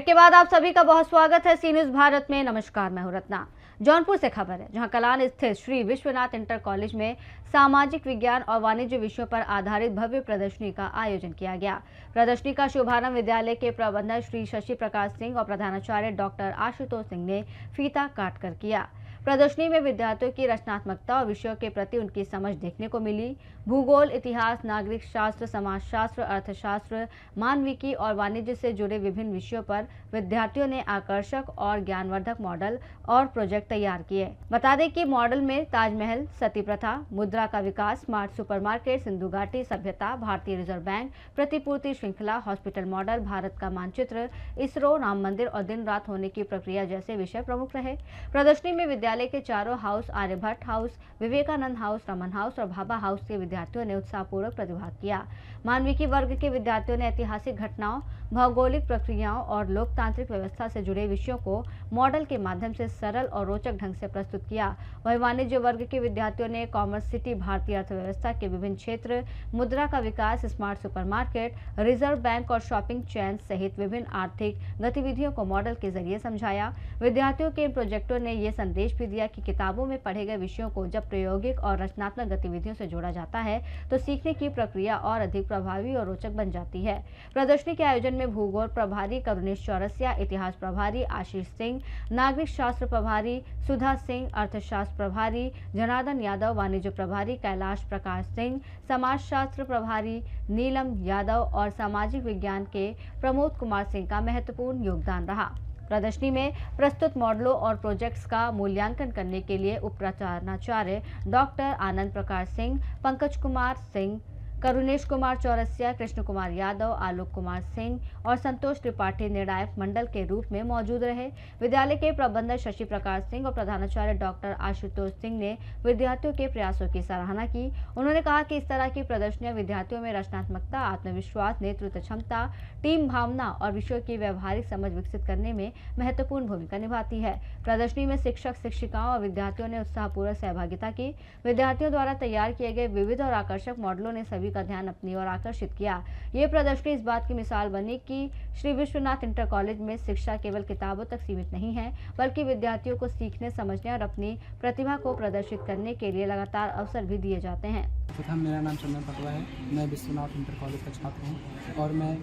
Break के बाद आप सभी का बहुत स्वागत है सी न्यूज भारत में। नमस्कार, मैं हूं रत्ना। जौनपुर से खबर है, जहां कलान स्थित श्री विश्वनाथ इंटर कॉलेज में सामाजिक विज्ञान और वाणिज्य विषयों पर आधारित भव्य प्रदर्शनी का आयोजन किया गया। प्रदर्शनी का शुभारंभ विद्यालय के प्रबंधक श्री शशि प्रकाश सिंह और प्रधानाचार्य डॉक्टर आशुतोष सिंह ने फीता काटकर किया। प्रदर्शनी में विद्यार्थियों की रचनात्मकता और विषयों के प्रति उनकी समझ देखने को मिली। भूगोल, इतिहास, नागरिक शास्त्र, समाजशास्त्र, अर्थशास्त्र, मानविकी और वाणिज्य से जुड़े विभिन्न विषयों पर विद्यार्थियों ने आकर्षक और ज्ञानवर्धक मॉडल और प्रोजेक्ट तैयार किए। बता दें कि मॉडल में ताजमहल, सती प्रथा, मुद्रा का विकास, स्मार्ट सुपरमार्केट, सिंधु घाटी सभ्यता, भारतीय रिजर्व बैंक, प्रतिपूर्ति श्रृंखला, हॉस्पिटल मॉडल, भारत का मानचित्र, इसरो, राम मंदिर और दिन रात होने की प्रक्रिया जैसे विषय प्रमुख रहे। प्रदर्शनी में विद्यालय के चारों house, Aryabhatta house, Vivekananda house, Raman house और भाभा हाउस के विद्यार्थियों ने उत्साहपूर्वक प्रतिभाग किया। मानविकी वर्ग के विद्यार्थियों ने ऐतिहासिक घटनाओं, भौगोलिक प्रक्रियाओं और लोकतांत्रिक व्यवस्था से जुड़े विषयों को मॉडल के माध्यम से सरल और रोचक ढंग से प्रस्तुत किया। वहीं वाणिज्य वर्ग के विद्यार्थियों ने कॉमर्स सिटी, भारतीय अर्थव्यवस्था के विभिन्न क्षेत्र, मुद्रा का विकास, स्मार्ट सुपरमार्केट, रिजर्व बैंक और शॉपिंग चेन सहित विभिन्न आर्थिक गतिविधियों को मॉडल के जरिए समझाया। विद्यार्थियों के इन प्रोजेक्टों ने ये संदेश भी दिया कि किताबों में पढ़े गए विषयों को जब प्रायोगिक और रचनात्मक गतिविधियों से जोड़ा जाता है तो सीखने की प्रक्रिया और अधिक प्रभावी और रोचक बन जाती है। प्रदर्शनी के आयोजन में भूगोल प्रभारी करुणेश चौरसिया, इतिहास प्रभारी आशीष सिंह, नागरिक शास्त्र प्रभारी सुधा सिंह, अर्थशास्त्र प्रभारी जनार्दन यादव, वाणिज्य प्रभारी कैलाश प्रकाश सिंह, समाजशास्त्र प्रभारी नीलम यादव और सामाजिक विज्ञान के प्रमोद कुमार सिंह का महत्वपूर्ण योगदान रहा। प्रदर्शनी में प्रस्तुत मॉडलों और प्रोजेक्ट्स का मूल्यांकन करने के लिए उप प्राचार्य डॉक्टर आनंद प्रकाश सिंह, पंकज कुमार सिंह, करुणेश कुमार चौरसिया, कृष्ण कुमार यादव, आलोक कुमार सिंह और संतोष त्रिपाठी निर्णायक मंडल के रूप में मौजूद रहे। विद्यालय के प्रबंधक शशि प्रकाश सिंह और प्रधानाचार्य डॉक्टर आशुतोष सिंह ने विद्यार्थियों के प्रयासों की सराहना की। उन्होंने कहा कि इस तरह की प्रदर्शनियां विद्यार्थियों में रचनात्मकता, आत्मविश्वास, नेतृत्व क्षमता, टीम भावना और विषयों की व्यवहारिक समझ विकसित करने में महत्वपूर्ण भूमिका निभाती है। प्रदर्शनी में शिक्षक, शिक्षिकाओं और विद्यार्थियों ने उत्साहपूर्वक सहभागिता की। विद्यार्थियों द्वारा तैयार किए गए विविध और आकर्षक मॉडलों ने सभी का ध्यान अपनी ओर आकर्षित किया। ये प्रदर्शनी इस बात की मिसाल बनी कि श्री विश्वनाथ इंटर कॉलेज में शिक्षा केवल किताबों तक सीमित नहीं है, बल्कि विद्यार्थियों को सीखने, समझने और अपनी प्रतिभा को प्रदर्शित करने के लिए लगातार अवसर भी दिए जाते हैं। प्रथम, मेरा नाम चंदन पटवा है। मैं विश्वनाथ इंटर कॉलेज का छात्र हूँ और मैं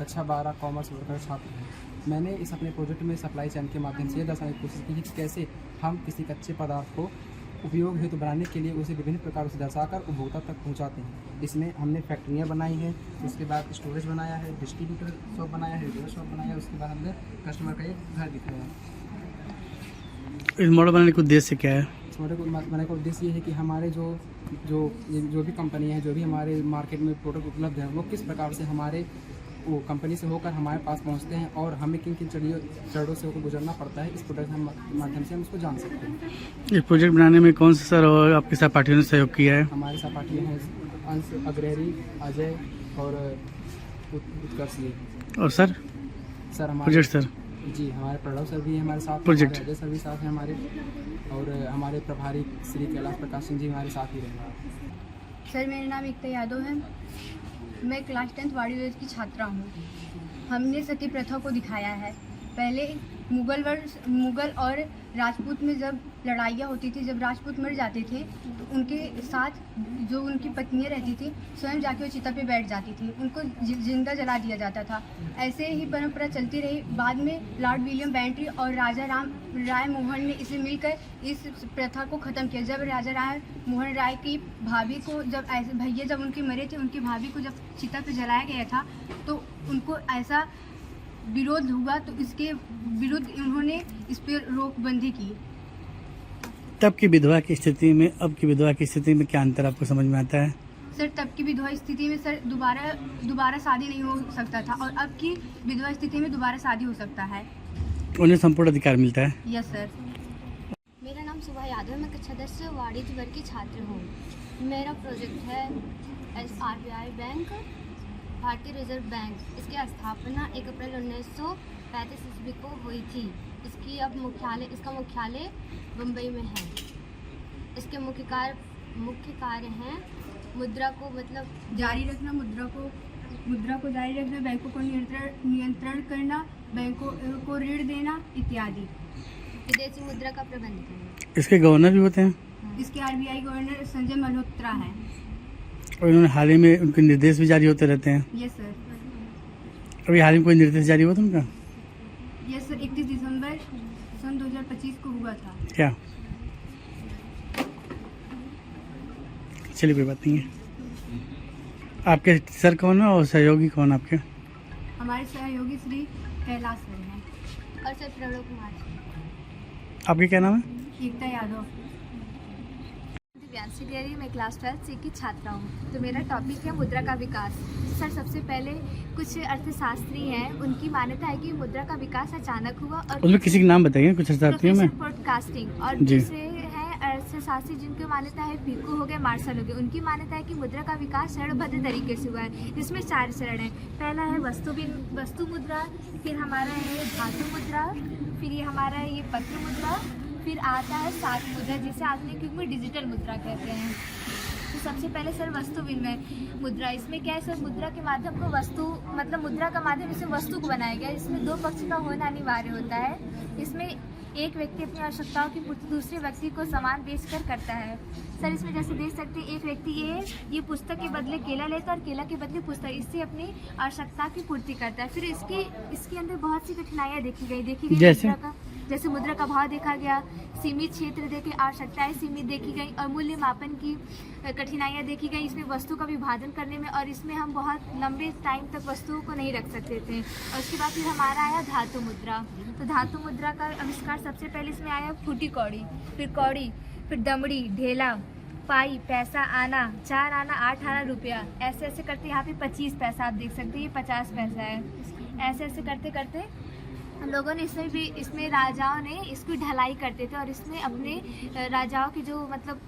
कक्षा 12 कॉमर्स वर्ग का छात्र हूँ। मैंने इस अपने प्रोजेक्ट में सप्लाई चेन के माध्यम से दर्शाने की कोशिश की कि कैसे हम किसी कच्चे पदार्थ को उपयोग हेतु बनाने के लिए उसे विभिन्न प्रकारों से दर्शाकर उपभोक्ता तक पहुंचाते हैं। इसमें हमने फैक्ट्रियाँ बनाई हैं, उसके बाद स्टोरेज बनाया है, डिस्ट्रीब्यूटर शॉप बनाया है, रिटेलर शॉप बनाया है, उसके बाद हमने कस्टमर का एक घर दिखाया है। इस मॉडल बनाने का उद्देश्य क्या है? इस मॉडल को बनाने का उद्देश्य ये है कि हमारे जो भी कंपनी है, जो भी हमारे मार्केट में प्रोडक्ट उपलब्ध है, वो किस प्रकार से हमारे वो कंपनी से होकर हमारे पास पहुंचते हैं और हमें किन किन चरणों से होकर गुजरना पड़ता है। इस प्रोडक्ट के माध्यम से हम उसको जान सकते हैं। ये प्रोजेक्ट बनाने में कौन से सर और आपके सहपाठियों ने सहयोग किया है? हमारे सहपाठी हैं अंश, अग्रहरी, अजय और उत्कर्ष जी। और सर हमारे प्रोजेक्ट सर जी, हमारे प्रणव सर भी हमारे साथ, प्रोजेक्ट अजय सर भी साथ हैं हमारे, और हमारे प्रभारी श्री कैलाश प्रकाश सिंह जी हमारे साथ ही रहेंगे। सर, मेरा नाम एकता यादव है। मैं क्लास 10th वाणिज्य की छात्रा हूँ। हमने सती प्रथा को दिखाया है। पहले मुगल और राजपूत में जब लड़ाइयाँ होती थी, जब राजपूत मर जाते थे तो उनके साथ जो उनकी पत्नियाँ रहती थी स्वयं जाके वो चिता पे बैठ जाती थी, उनको जिंदा जला दिया जाता था। ऐसे ही परंपरा चलती रही। बाद में लॉर्ड विलियम बेंट्री और राजा राम राय मोहन ने इसे मिलकर इस प्रथा को ख़त्म किया। जब राजा राय मोहन राय की भाभी को जब उनके मरे थे, उनकी भाभी को जब चिता पे जलाया गया था तो उनको ऐसा विरोध हुआ, तो इसके विरुद्ध उन्होंने इस पर रोकबंदी की। तब की विधवा की स्थिति में अब की विधवा की स्थिति में क्या अंतर आपको समझ में आता है? सर, तब की विधवा स्थिति में सर दोबारा शादी नहीं हो सकता था और अब की विधवा स्थिति में दोबारा शादी हो सकता है। उन्हें संपूर्ण अधिकार मिलता है। Yes sir. मेरा नाम सुभा यादव है। मैं कक्षा 10 से वाणिज्य वर्ग की छात्र हूँ। मेरा प्रोजेक्ट है RBI बैंक, भारतीय रिजर्व बैंक। इसकी स्थापना 1 अप्रैल 1935 ईस्वी को हुई थी। इसका मुख्यालय मुंबई में है। इसके मुख्य कार्य हैं मुद्रा को जारी रखना, मुद्रा को मुद्रा को जारी रखना, बैंकों को नियंत्रण करना, बैंकों को ऋण देना इत्यादि। विदेशी मुद्रा का प्रबंध करना। इसके गवर्नर भी होते हैं इसके आरबीआई गवर्नर संजय मल्होत्रा हैं। और इन्होंने हाल ही में उनके निर्देश भी जारी होते रहते हैं। Yes sir. अभी हाल ही में कोई निर्देश जारी हुआ था उनका? यस सर, 31 दिसंबर सन 2025 को हुआ था। क्या? चलिए कोई बात नहीं है। आपके सर कौन है और सहयोगी कौन आपके? हमारे सहयोगी श्री कैलाश सर हैं। और सर प्रणव कुमार। आपके क्या नाम है? एकता यादव। दिव्यांशी डियरी, मैं क्लास 12 सी की छात्रा हूँ। तो मेरा टॉपिक है मुद्रा का विकास। सर सबसे पहले कुछ अर्थशास्त्री हैं, उनकी मान्यता है कि मुद्रा का विकास अचानक हुआ और उसमें किसी के नाम बताइए कुछ अर्थशास्त्रियों में। पॉडकास्टिंग और जी। दूसरे हैं अर्थशास्त्री जिनकी मान्यता है भिक्खू हो गए, मार्शल हो गए। उनकी मान्यता है कि मुद्रा का विकास चरणबद्ध तरीके से हुआ है, जिसमें 4 चरण है। पहला है वस्तु मुद्रा, फिर हमारा है धातु मुद्रा, फिर ये हमारा है ये पत्र मुद्रा, फिर आता है साख मुद्रा, जिसे आधुनिक युग में डिजिटल मुद्रा कहते हैं। तो सबसे पहले सर वस्तु विनिमय मुद्रा। इसमें क्या है सर, मुद्रा के माध्यम को वस्तु मतलब मुद्रा का माध्यम इसमें वस्तु को बनाया गया। इसमें 2 पक्ष का होना अनिवार्य होता है। इसमें एक व्यक्ति अपनी आवश्यकताओं की पूर्ति दूसरे व्यक्ति को सामान बेचकर करता है। सर इसमें जैसे देख सकते हैं, एक व्यक्ति ये पुस्तक के बदले केला लेता है और केला के बदले पुस्तक, इससे अपनी आवश्यकता की पूर्ति करता है। फिर इसके अंदर बहुत सी कठिनाइयाँ देखी गई जैसे मुद्रा का भाव देखा गया, सीमित क्षेत्र देखे, आवश्यकताएं सीमित देखी गई और मूल्य मापन की कठिनाइयाँ देखी गई। इसमें वस्तु का विभाजन करने में, और इसमें हम बहुत लंबे टाइम तक वस्तुओं को नहीं रख सकते थे। और उसके बाद फिर हमारा आया धातु मुद्रा। तो धातु मुद्रा का आविष्कार सबसे पहले इसमें आया फूटी कौड़ी, फिर दमड़ी, ढेला, पाई, पैसा, आना, 4 आना, 8 आना रुपया, ऐसे ऐसे करते यहाँ पे 25 पैसा आप देख सकते हैं, ये 50 पैसा है। ऐसे ऐसे करते करते लोगों ने इसमें राजाओं ने इसकी ढलाई करते थे और इसमें अपने राजाओं के जो मतलब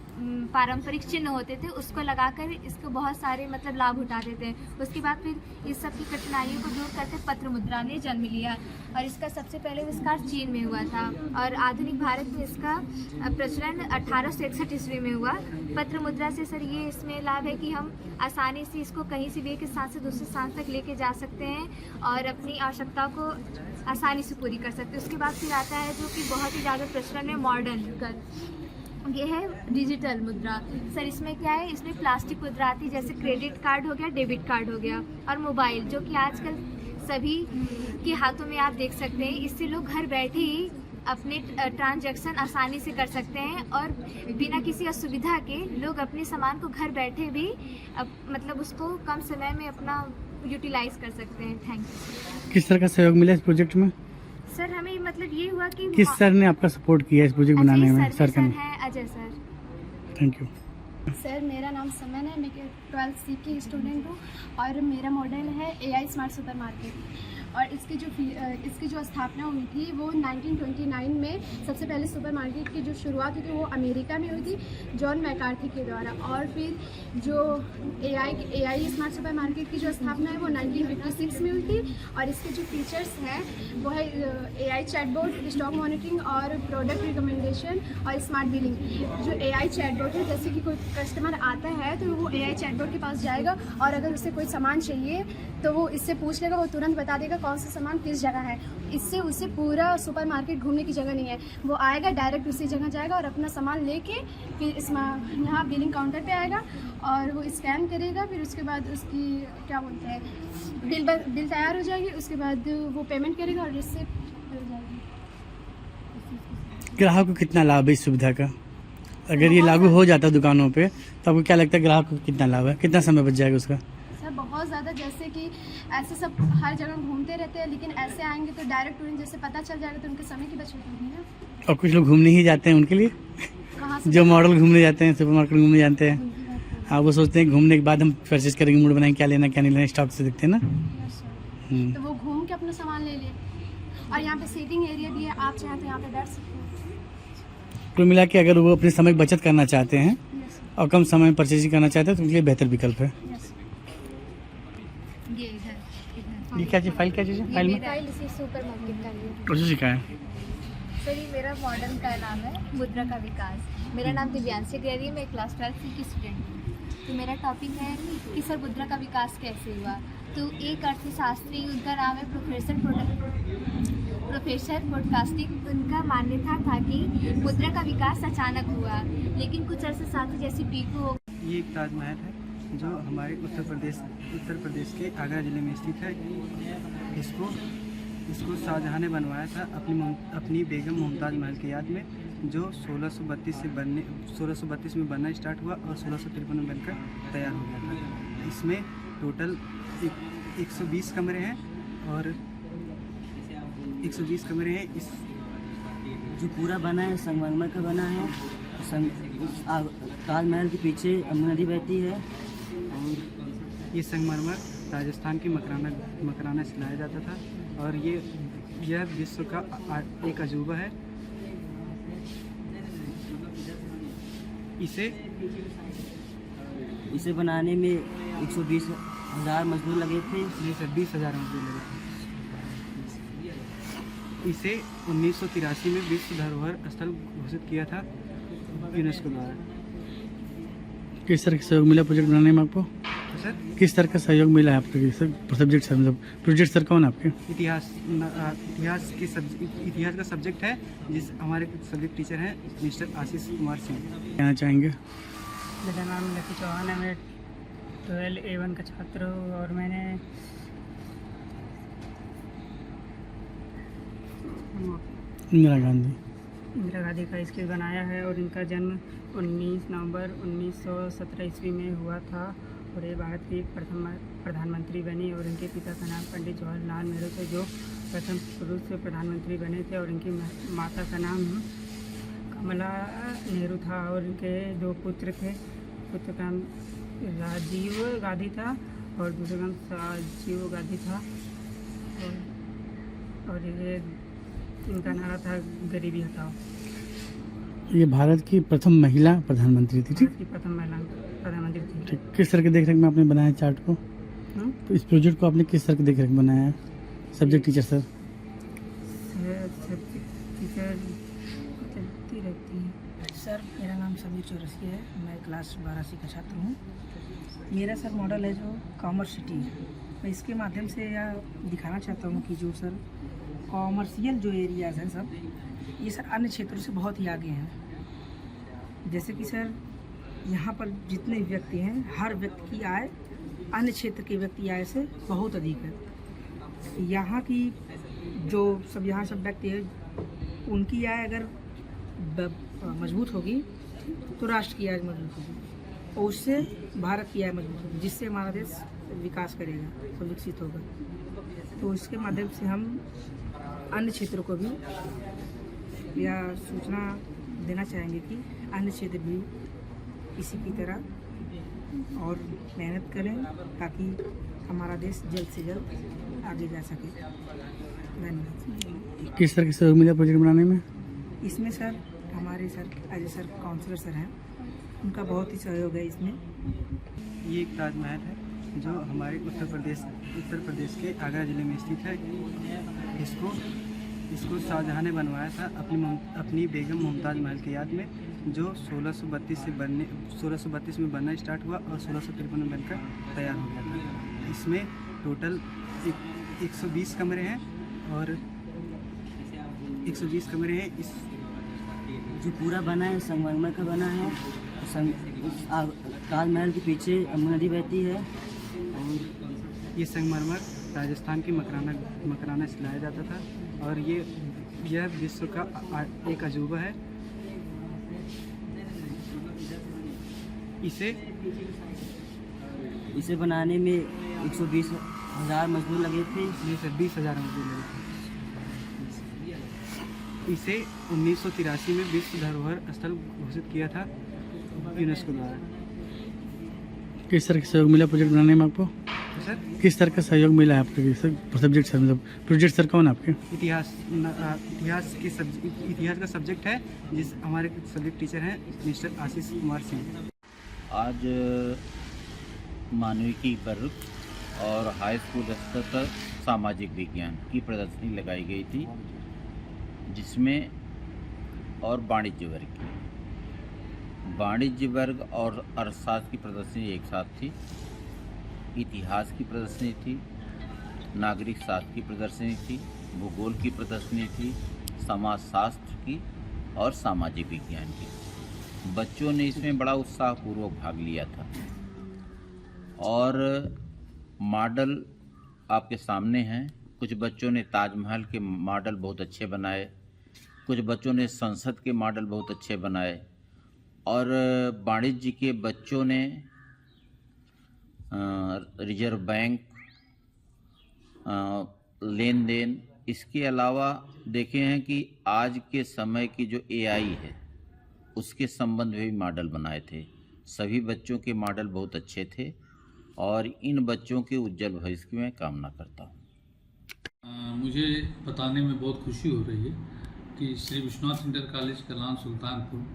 पारंपरिक चिन्ह होते थे उसको लगाकर इसको बहुत सारे मतलब लाभ उठाते थे। उसके बाद फिर इस सब की कठिनाइयों को दूर करते पत्र मुद्रा ने जन्म लिया और इसका सबसे पहले आविष्कार चीन में हुआ था और आधुनिक भारत में इसका प्रचलन 1861 ईस्वी में हुआ। पत्र मुद्रा से सर ये इसमें लाभ है कि हम आसानी से इसको कहीं से भी एक स्थान से दूसरे स्थान तक लेके जा सकते हैं और अपनी आवश्यकताओं को आसानी से पूरी कर सकते हैं। उसके बाद फिर आता है जो कि बहुत ही ज़्यादा प्रचलन में मॉडर्न कर, ये है डिजिटल मुद्रा। सर इसमें क्या है, इसमें प्लास्टिक मुद्रा आती है, जैसे क्रेडिट कार्ड हो गया, डेबिट कार्ड हो गया और मोबाइल, जो कि आजकल सभी के हाथों में आप देख सकते हैं। इससे लोग घर बैठे ही अपने ट्रांजैक्शन आसानी से कर सकते हैं और बिना किसी असुविधा के लोग अपने सामान को घर बैठे भी मतलब उसको कम समय में अपना यूटिलाइज कर सकते हैं। Thank you. किस तरह का सहयोग मिला इस प्रोजेक्ट में? सर हमें मतलब ये हुआ कि किस सर ने आपका सपोर्ट किया इस प्रोजेक्ट बनाने में? सर का है Ajay sir. Thank you. Sir मेरा नाम समन है, मैं 12th सी की स्टूडेंट हूँ और मेरा मॉडल है AI स्मार्ट सुपर मार्केट और इसकी जो स्थापना हुई थी वो 1929 में सबसे पहले सुपर मार्केट की जो शुरुआत हुई थी वो अमेरिका में हुई थी जॉन मैकार्थी के द्वारा और फिर जो AI स्मार्ट सुपर मार्केट की जो स्थापना है वो 1956 में हुई थी और इसके जो फीचर्स हैं वो है AI चैटबॉट, स्टॉक मॉनिटरिंग और प्रोडक्ट रिकमेंडेशन और स्मार्ट बिलिंग। जो AI चैटबॉट है, जैसे कि कोई कस्टमर आता है तो वो AI चैटबॉट के पास जाएगा और अगर उसे कोई सामान चाहिए तो वो इससे पूछ लेगा, वो तुरंत बता देगा कौन सा सामान किस जगह है। इससे उसे पूरा सुपर मार्केट घूमने की जगह नहीं है, वो आएगा डायरेक्ट उसी जगह जाएगा और अपना सामान लेके फिर यहाँ बिलिंग काउंटर पे आएगा और वो स्कैन करेगा। फिर उसके बाद उसकी क्या बोलते हैं बिल तैयार हो जाएगी, उसके बाद वो पेमेंट करेगा और रिसिप्ट हो जाएगी। ग्राहक को कितना लाभ है इस सुविधा का? अगर ये लागू हो जाता है दुकानों पे तो आपको क्या लगता है ग्राहक को कितना लाभ है, कितना समय बच जाएगा उसका? सर बहुत ज़्यादा, जैसे कि ऐसे सब हर जगह घूमते रहते हैं लेकिन ऐसे आएंगे तो डायरेक्ट उन्हें जैसे पता चल जाएगा तो उनके समय की बचत होगी ना। और कुछ लोग घूमने ही जाते हैं उनके लिए कहाँ से जो मॉडल घूमने जाते हैं, सुपर मार्केट घूमने जाते हैं। हाँ, वो सोचते हैं घूमने के बाद हम परचेज करेंगे, मूड बनाएंगे क्या लेना क्या नहीं लेना, स्टॉक से देखते हैं ना। तो वो घूम के अपना सामान ले ले और यहाँ पे सीटिंग एरिया भी है, आप चाहें तो यहाँ पे बैठ सकते हैं। कुल मिला के अगर वो अपने समय की बचत करना चाहते हैं और कम समय में परचेजिंग करना चाहते हैं तो उनके लिए बेहतर विकल्प है। ये इधर ये क्या चीज़, फाइल क्या चीज़ है? फाइल में फाइल इसी सुपर मार्केट का लिए। कुछ सिखाया सर ये मेरा मॉडल का नाम है मुद्रा का विकास। मेरा नाम दिव्यांशी डियरी, मैं क्लास 12 की स्टूडेंट हूँ। तो मेरा टॉपिक है कि सर मुद्रा का विकास कैसे हुआ। तो एक अर्थशास्त्री, उनका नाम है प्रोफेसर पॉडकास्टिंग। उनका मान्यता था कि मुद्रा का विकास अचानक हुआ, लेकिन कुछ अरसे साथ ही जैसे पीकू हो। ये एक ताजमहल है जो हमारे उत्तर प्रदेश के आगरा ज़िले में स्थित है। इसको शाहजहाँ ने बनवाया था अपनी बेगम मुमताज़ महल की याद में, जो 1632 में बनना स्टार्ट हुआ और 1653 में बनकर तैयार हो गया था। इसमें टोटल 120 कमरे हैं और 120 कमरे हैं। इस जो पूरा बना है संगमरमर का बना है। ताजमहल के पीछे अम्बा नदी बहती है और ये संगमरमर राजस्थान के मकराना से लाया जाता था और यह विश्व का एक अजूबा है। इसे बनाने में 120,000 मजदूर लगे थे। ये सर 20,000 मजदूर लगे थे। इसे 1983 में विश्व धरोहर स्थल घोषित किया था यूनेस्को द्वारा। किस तरह का सहयोग मिला प्रोजेक्ट बनाने में आपको? सर किस तरह का सहयोग मिला है आपके सब्जेक्ट सर? मतलब प्रोजेक्ट सर कौन आपके? इतिहास का सब्जेक्ट है, जिस हमारे सब्जेक्ट टीचर हैं मिस्टर आशीष कुमार सिंह। कहना चाहेंगे? मेरा नाम लकी चौहान है। मैं 12 A1 का छात्र हूँ और मैंने इंदिरा गांधी का स्केच बनाया है और इनका जन्म 19 नवंबर 1917 ईस्वी में हुआ था और ये भारत की प्रथम प्रधानमंत्री बनी और इनके पिता का नाम पंडित जवाहरलाल नेहरू थे, जो प्रथम पुरुष से प्रधानमंत्री बने थे, और इनकी माता का नाम कमला नेहरू था और इनके 2 पुत्र थे। पुत्र का नाम राजीव गांधी था और दूसरे का नाम संजीव गांधी था और ये इनका नारा था गरीबी हटाओ। ये भारत की प्रथम महिला प्रधानमंत्री थी, ठीक? भारत की प्रथम महिला प्रधानमंत्री थी। ठीक। किस तरह के देख रेख में आपने बनाया चार्ट को? तो इस प्रोजेक्ट को आपने किस तरह के देख रेख में बनाया है? Subject teacher sir? टीचर चलती रहती है। सर मेरा नाम समीर चौरसिया है। मैं क्लास 12 का छात्र हूँ। मेरा सर मॉडल है जो कॉमर्स सिटी है। मैं इसके माध्यम से यह दिखाना चाहता हूँ कि जो सर कॉमर्शियल जो एरियाज़ हैं सब, ये सर अन्य क्षेत्रों से बहुत ही आगे हैं। जैसे कि सर यहाँ पर जितने व्यक्ति हैं, हर व्यक्ति की आय अन्य क्षेत्र के व्यक्ति आय से बहुत अधिक है। यहाँ की जो यहाँ सब व्यक्ति है, उनकी आय अगर मजबूत होगी तो राष्ट्र की आय मजबूत होगी और उससे भारत की आय मजबूत होगी, जिससे हमारा देश विकास करेगा, तो विकसित होगा। तो इसके माध्यम से हम अन्य क्षेत्रों को भी यह सूचना देना चाहेंगे कि अन्य क्षेत्र भी इसी की तरह और मेहनत करें ताकि हमारा देश जल्द से जल्द आगे जा सके। धन्यवाद। किस तरह के सहयोग मिला प्रोजेक्ट बनाने में? इसमें सर हमारे sir Ajay sir counsellor sir हैं, उनका बहुत ही सहयोग है इसमें। ये एक ताजमहल है जो हमारे उत्तर प्रदेश के आगरा ज़िले में स्थित है। इसको शाहजहाँ ने बनवाया था अपनी बेगम मुमताज़ महल की याद में, जो 1632 में बनना स्टार्ट हुआ और 1653 में बनकर तैयार हो गया था। इसमें टोटल 120 कमरे हैं और 120 कमरे हैं। जो पूरा बना है संगमरमर का बना है। ताजमहल के पीछे अम्बा नदी बहती है और ये संगमरमर राजस्थान के मकराना से लाया जाता था और यह विश्व का एक अजूबा है। इसे बनाने में 120,000 मजदूर लगे थे। ये सर 20,000 मजदूर लगे थे। इसे 1983 में विश्व धरोहर स्थल घोषित किया था यूनेस्को द्वारा। किस तरह का सहयोग मिला प्रोजेक्ट बनाने में आपको? सर किस तरह का सहयोग मिला है आपके सब्जेक्ट सर? मतलब प्रोजेक्ट सर कौन आपके? इतिहास का सब्जेक्ट है, जिस हमारे सब्जेक्ट टीचर हैं मिस्टर आशीष कुमार सिंह। आज मानविकी पर और हाई स्कूल स्तर पर सामाजिक विज्ञान की प्रदर्शनी लगाई गई थी, जिसमें और वाणिज्य वर्ग की वाणिज्य वर्ग और अर्थशास्त्र की प्रदर्शनी एक साथ थी, इतिहास की प्रदर्शनी थी, नागरिक शास्त्र की प्रदर्शनी थी, भूगोल की प्रदर्शनी थी, समाजशास्त्र की और सामाजिक विज्ञान की। बच्चों ने इसमें बड़ा उत्साहपूर्वक भाग लिया था और मॉडल आपके सामने हैं। कुछ बच्चों ने ताजमहल के मॉडल बहुत अच्छे बनाए, कुछ बच्चों ने संसद के मॉडल बहुत अच्छे बनाए और वाणिज्य के बच्चों ने रिजर्व बैंक, लेन देन, इसके अलावा देखे हैं कि आज के समय की जो एआई है उसके संबंध में भी मॉडल बनाए थे। सभी बच्चों के मॉडल बहुत अच्छे थे और इन बच्चों के उज्जवल भविष्य की मैं कामना करता हूँ। मुझे बताने में बहुत खुशी हो रही है कि श्री विश्वनाथ इंटर कॉलेज कलान सुल्तानपुर,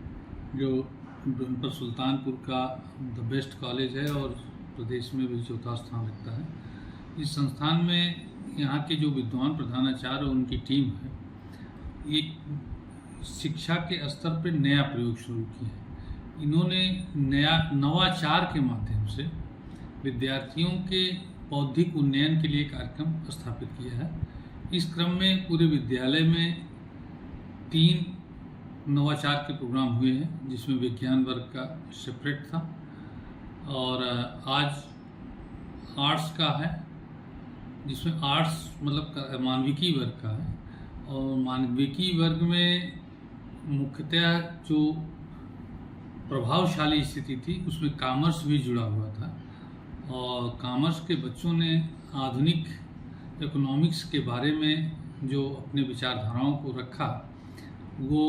जो पर सुल्तानपुर का द बेस्ट कॉलेज है और प्रदेश में भी चौथा स्थान रखता है, इस संस्थान में यहाँ के जो विद्वान प्रधानाचार्य और उनकी टीम है, ये शिक्षा के स्तर पर नया प्रयोग शुरू किया है। इन्होंने नवाचार के माध्यम से विद्यार्थियों के बौद्धिक उन्नयन के लिए कार्यक्रम स्थापित किया है। इस क्रम में पूरे विद्यालय में 3 नवाचार के प्रोग्राम हुए हैं, जिसमें विज्ञान वर्ग का सेपरेट था और आज आर्ट्स का है, जिसमें आर्ट्स मतलब मानविकी वर्ग का है और मानविकी वर्ग में मुख्यतः जो प्रभावशाली स्थिति थी उसमें कॉमर्स भी जुड़ा हुआ था और कॉमर्स के बच्चों ने आधुनिक इकोनॉमिक्स के बारे में जो अपने विचारधाराओं को रखा वो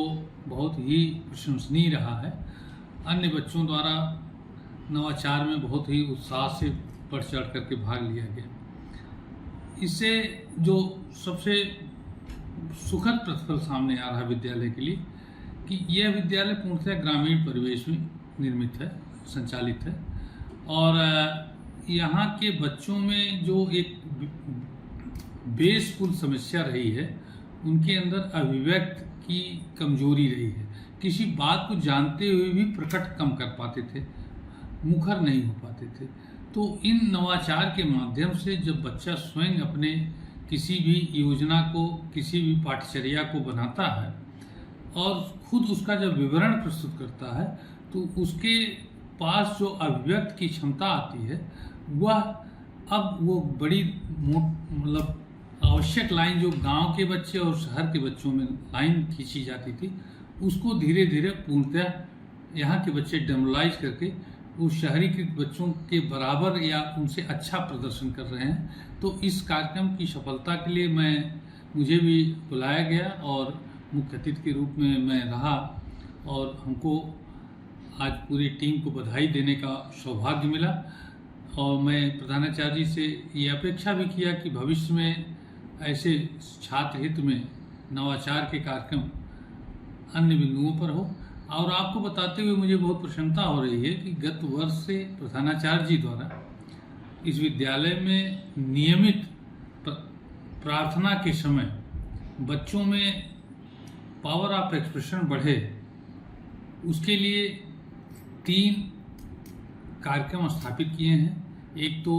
बहुत ही प्रशंसनीय रहा है। अन्य बच्चों द्वारा नवाचार में बहुत ही उत्साह से बढ़ चढ़ करके भाग लिया गया। इससे जो सबसे सुखद प्रतिफल सामने आ रहा है विद्यालय के लिए कि यह विद्यालय पूर्णतः ग्रामीण परिवेश में निर्मित है, संचालित है और यहाँ के बच्चों में जो एक बेसफुल समस्या रही है, उनके अंदर अभिव्यक्त की कमजोरी रही है। किसी बात को जानते हुए भी प्रकट कम कर पाते थे, मुखर नहीं हो पाते थे। तो इन नवाचार के माध्यम से जब बच्चा स्वयं अपने किसी भी योजना को, किसी भी पाठ्यचर्या को बनाता है और खुद उसका जब विवरण प्रस्तुत करता है, तो उसके पास जो अभिव्यक्त की क्षमता आती है वह अब वो बड़ी मतलब आवश्यक लाइन जो गांव के बच्चे और शहर के बच्चों में लाइन खींची जाती थी, उसको धीरे धीरे पूर्णतः यहाँ के बच्चे डेमोलाइज करके उस शहरीकृत बच्चों के बराबर या उनसे अच्छा प्रदर्शन कर रहे हैं। तो इस कार्यक्रम की सफलता के लिए मुझे भी बुलाया गया और मुख्य अतिथि के रूप में मैं रहा और हमको आज पूरी टीम को बधाई देने का सौभाग्य मिला और मैं प्रधानाचार्य जी से ये अपेक्षा भी किया कि भविष्य में ऐसे छात्र हित में नवाचार के कार्यक्रम अन्य बिंदुओं पर हो। और आपको बताते हुए मुझे बहुत प्रसन्नता हो रही है कि गत वर्ष से प्रधानाचार्य जी द्वारा इस विद्यालय में नियमित प्रार्थना के समय बच्चों में पावर ऑफ एक्सप्रेशन बढ़े, उसके लिए 3 कार्यक्रम स्थापित किए हैं। एक तो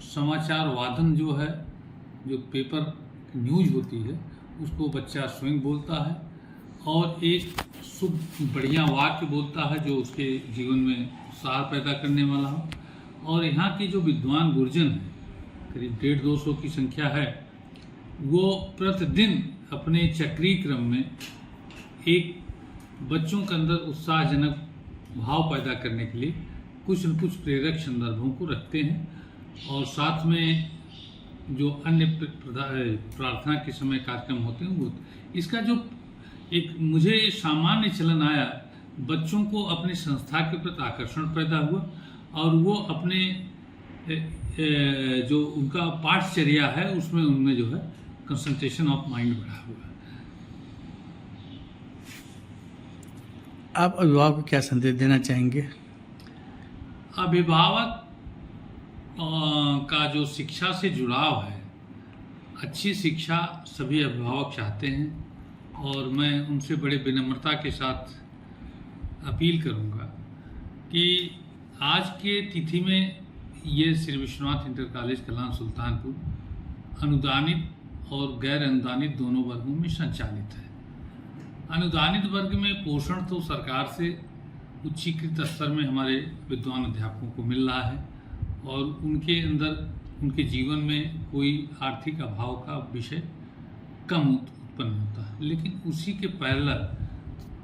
समाचार वादन जो है, जो पेपर न्यूज होती है, उसको बच्चा स्वयं बोलता है और एक शुद्ध बढ़िया वाक्य बोलता है जो उसके जीवन में उत्साह पैदा करने वाला हो। और यहाँ के जो विद्वान गुरुजन हैं, करीब 150-200 की संख्या है, वो प्रतिदिन अपने चक्रीय क्रम में एक बच्चों के अंदर उत्साहजनक भाव पैदा करने के लिए कुछ न कुछ प्रेरक संदर्भों को रखते हैं और साथ में जो अन्य प्रार्थना के समय कार्यक्रम होते हैं वो। इसका जो एक मुझे सामान्य चलन आया, बच्चों को अपनी संस्था के प्रति आकर्षण पैदा हुआ और वो अपने जो उनका पाठचर्या है उसमें उनमें जो है कंसंट्रेशन ऑफ माइंड बढ़ा हुआ है। आप अभिभावक को क्या संदेश देना चाहेंगे? अभिभावक का जो शिक्षा से जुड़ाव है, अच्छी शिक्षा सभी अभिभावक चाहते हैं और मैं उनसे बड़े विनम्रता के साथ अपील करूंगा कि आज के तिथि में ये श्री विश्वनाथ इंटर कॉलेज कलान सुल्तानपुर अनुदानित और गैर अनुदानित दोनों वर्गों में संचालित है। अनुदानित वर्ग में पोषण तो सरकार से उच्चीकृत स्तर में हमारे विद्वान अध्यापकों को मिल रहा है और उनके अंदर उनके जीवन में कोई आर्थिक अभाव का विषय कम उत्पन्न होता है, लेकिन उसी के पैरेलल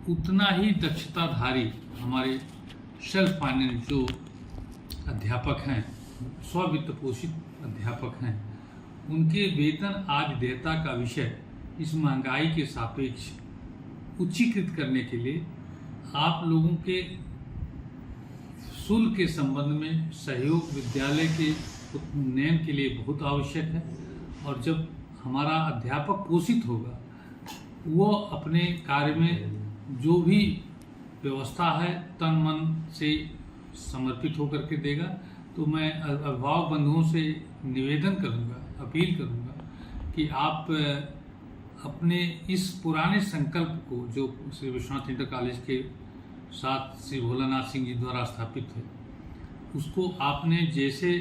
उतना ही दक्षताधारी हमारे सेल्फ फाइनेंस जो अध्यापक हैं, स्ववित्त पोषित अध्यापक हैं, उनके वेतन आदि देयता का विषय इस महंगाई के सापेक्ष उच्चीकृत करने के लिए आप लोगों के शुल्क के संबंध में सहयोग विद्यालय के उन्नयन के लिए बहुत आवश्यक है। और जब हमारा अध्यापक पोषित होगा, वो अपने कार्य में जो भी व्यवस्था है तन मन से समर्पित होकर के देगा। तो मैं अभिभावक बंधुओं से निवेदन करूंगा, अपील करूंगा कि आप अपने इस पुराने संकल्प को जो श्री विश्वनाथ इंटर कॉलेज के साथ श्री भोलानाथ सिंह जी द्वारा स्थापित है, उसको आपने जैसे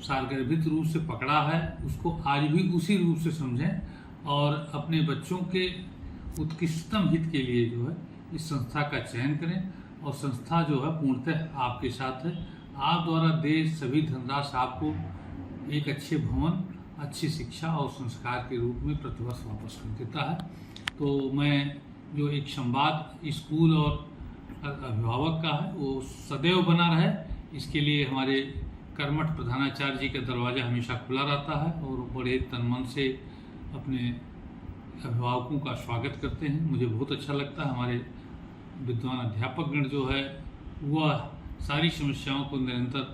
सारगर्भित रूप से पकड़ा है, उसको आज भी उसी रूप से समझें और अपने बच्चों के उत्कृष्टतम हित के लिए जो है इस संस्था का चयन करें। और संस्था जो है पूर्णतः आपके साथ है। आप द्वारा दे सभी धनराशि आपको एक अच्छे भवन, अच्छी शिक्षा और संस्कार के रूप में प्रतिवर्ष वापस कर देता है। तो मैं जो एक संवाद स्कूल और अभिभावक का है वो सदैव बना रहे, इसके लिए हमारे कर्मठ प्रधानाचार्य जी का दरवाज़ा हमेशा खुला रहता है और बड़े तन मन से अपने अभिभावकों का स्वागत करते हैं। मुझे बहुत अच्छा लगता है। हमारे विद्वान अध्यापकगण जो है वह सारी समस्याओं को निरंतर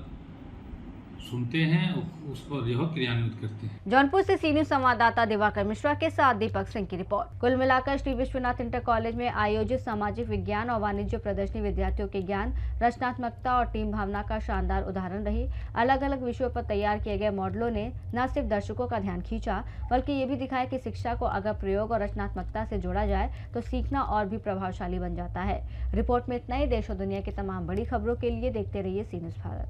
सुनते हैं और उसको जो क्रियान्वित करते हैं। जौनपुर से सीनियर संवाददाता दिवाकर मिश्रा के साथ दीपक सिंह की रिपोर्ट। कुल मिलाकर श्री विश्वनाथ इंटर कॉलेज में आयोजित सामाजिक विज्ञान और वाणिज्य प्रदर्शनी विद्यार्थियों के ज्ञान, रचनात्मकता और टीम भावना का शानदार उदाहरण रही। अलग अलग विषयों पर तैयार किए गए मॉडलों ने न सिर्फ दर्शकों का ध्यान खींचा, बल्कि ये भी दिखाया कि शिक्षा को अगर प्रयोग और रचनात्मकता से जोड़ा जाए तो सीखना और भी प्रभावशाली बन जाता है। रिपोर्ट में इतना ही। देश और दुनिया की तमाम बड़ी खबरों के लिए देखते रहिए सी न्यूज़ भारत।